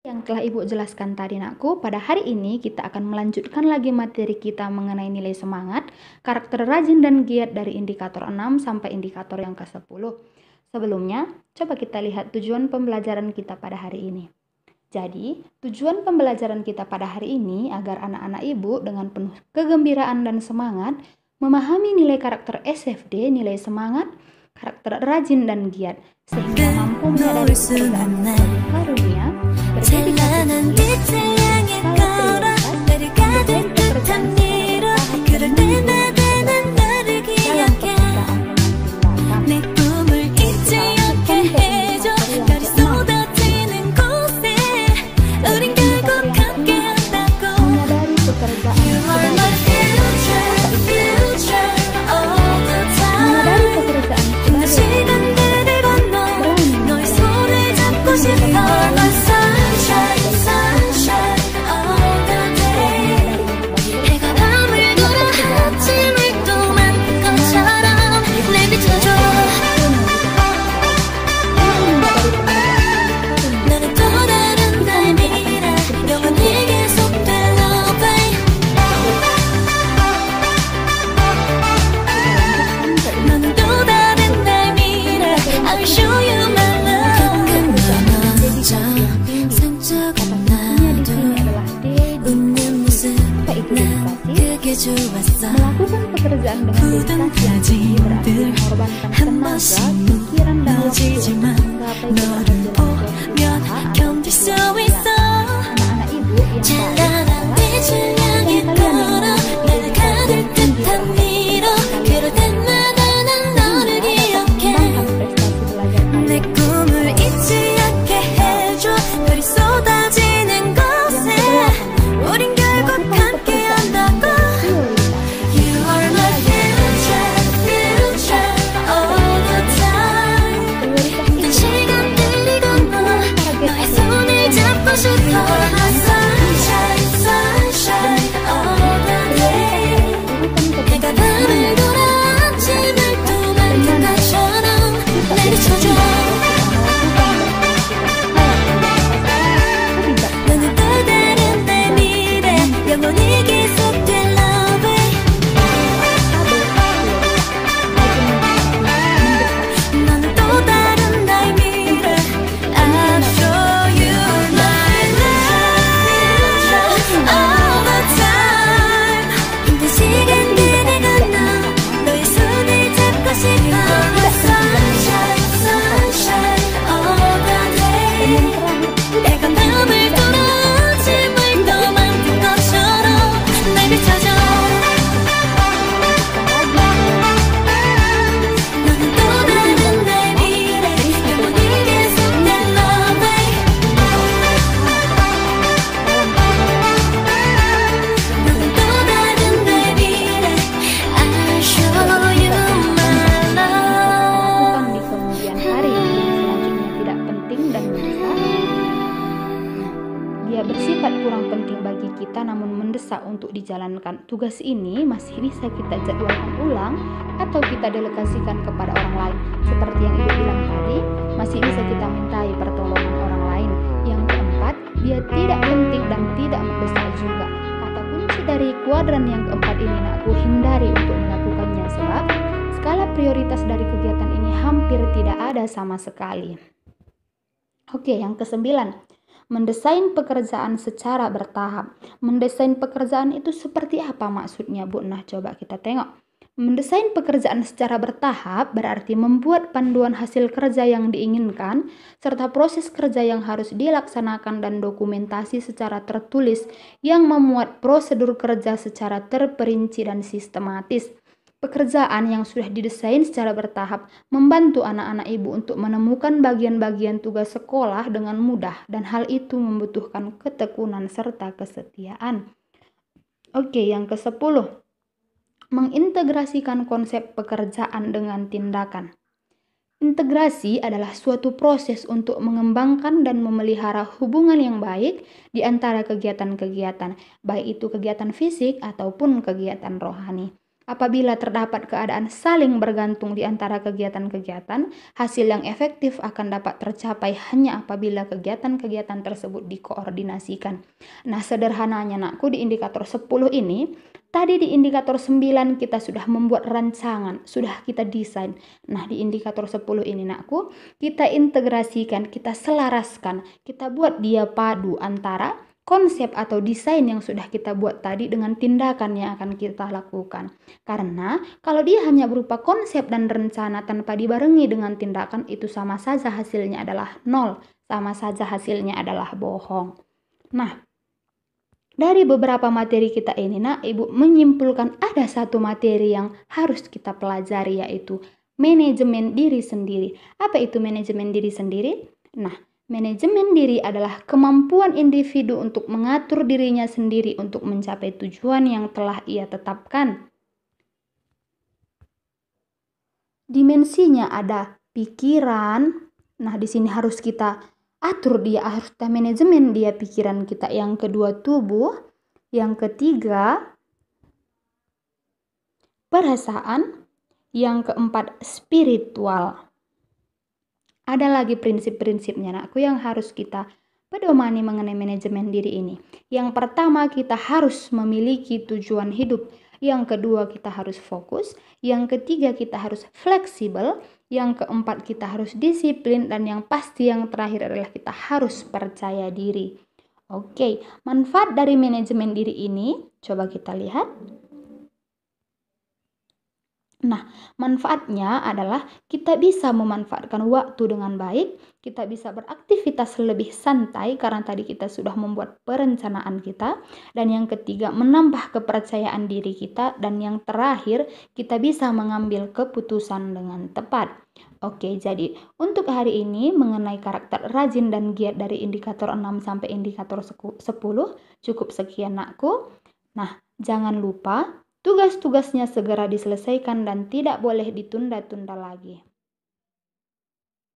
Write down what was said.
Yang telah Ibu jelaskan tadi nakku, pada hari ini kita akan melanjutkan lagi materi kita mengenai nilai semangat, karakter rajin dan giat dari indikator 6 sampai indikator yang ke-10. Sebelumnya, coba kita lihat tujuan pembelajaran kita pada hari ini. Jadi, tujuan pembelajaran kita pada hari ini agar anak-anak Ibu dengan penuh kegembiraan dan semangat memahami nilai karakter SFD, nilai semangat, karakter rajin dan giat, sehingga mampu menyadari pekerjaan sebagai karunia, berdedikasi tinggi, skala prioritas, mendesain pekerjaan secara bertahap dan mengembangkan dalam pekerjaan dengan melakukan pekerjaan dengan dedikasi berarti mengorbankan tenaga, pikiran dan waktu untuk menggapai keberhasilan usaha. Anak-anak Ibu yang baik adalah yang kalian memiliki untuk dijalankan. Tugas ini masih bisa kita jadwalkan ulang atau kita delegasikan kepada orang lain. Seperti yang Ibu bilang tadi, masih bisa kita mintai pertolongan orang lain. Yang keempat, dia tidak penting dan tidak mendesak juga. Kata kunci dari kuadran yang keempat ini aku hindari untuk melakukannya sebab skala prioritas dari kegiatan ini hampir tidak ada sama sekali. Oke, yang kesembilan. Mendesain pekerjaan secara bertahap. Mendesain pekerjaan itu seperti apa maksudnya, Bu? Nah, coba kita tengok. Mendesain pekerjaan secara bertahap berarti membuat panduan hasil kerja yang diinginkan, serta proses kerja yang harus dilaksanakan dan dokumentasi secara tertulis yang memuat prosedur kerja secara terperinci dan sistematis. Pekerjaan yang sudah didesain secara bertahap membantu anak-anak Ibu untuk menemukan bagian-bagian tugas sekolah dengan mudah dan hal itu membutuhkan ketekunan serta kesetiaan. Oke, yang ke-10. Mengintegrasikan konsep pekerjaan dengan tindakan. Integrasi adalah suatu proses untuk mengembangkan dan memelihara hubungan yang baik di antara kegiatan-kegiatan, baik itu kegiatan fisik ataupun kegiatan rohani. Apabila terdapat keadaan saling bergantung di antara kegiatan-kegiatan, hasil yang efektif akan dapat tercapai hanya apabila kegiatan-kegiatan tersebut dikoordinasikan. Nah, sederhananya nakku, di indikator 10 ini, tadi di indikator 9 kita sudah membuat rancangan, sudah kita desain. Nah, di indikator 10 ini nakku, kita integrasikan, kita selaraskan, kita buat dia padu antara konsep atau desain yang sudah kita buat tadi dengan tindakan yang akan kita lakukan. Karena kalau dia hanya berupa konsep dan rencana tanpa dibarengi dengan tindakan, itu sama saja hasilnya adalah nol, sama saja hasilnya adalah bohong. Nah, dari beberapa materi kita ini, Ibu menyimpulkan ada satu materi yang harus kita pelajari, yaitu manajemen diri sendiri. Apa itu manajemen diri sendiri? Nah, manajemen diri adalah kemampuan individu untuk mengatur dirinya sendiri untuk mencapai tujuan yang telah ia tetapkan. Dimensinya ada pikiran. Nah, di sini harus kita atur dia, harus kita manajemen dia pikiran kita. Yang kedua, tubuh. Yang ketiga, perasaan. Yang keempat, spiritual. Ada lagi prinsip-prinsipnya nakku yang harus kita pedomani mengenai manajemen diri ini. Yang pertama, kita harus memiliki tujuan hidup. Yang kedua, kita harus fokus. Yang ketiga, kita harus fleksibel. Yang keempat, kita harus disiplin. Dan yang pasti yang terakhir adalah kita harus percaya diri. Oke, manfaat dari manajemen diri ini coba kita lihat. Nah, manfaatnya adalah kita bisa memanfaatkan waktu dengan baik, kita bisa beraktivitas lebih santai karena tadi kita sudah membuat perencanaan kita, dan yang ketiga menambah kepercayaan diri kita, dan yang terakhir kita bisa mengambil keputusan dengan tepat. Oke, jadi untuk hari ini mengenai karakter rajin dan giat dari indikator 6 sampai indikator 10 cukup sekian nakku. Nah, jangan lupa tugas-tugasnya segera diselesaikan dan tidak boleh ditunda-tunda lagi.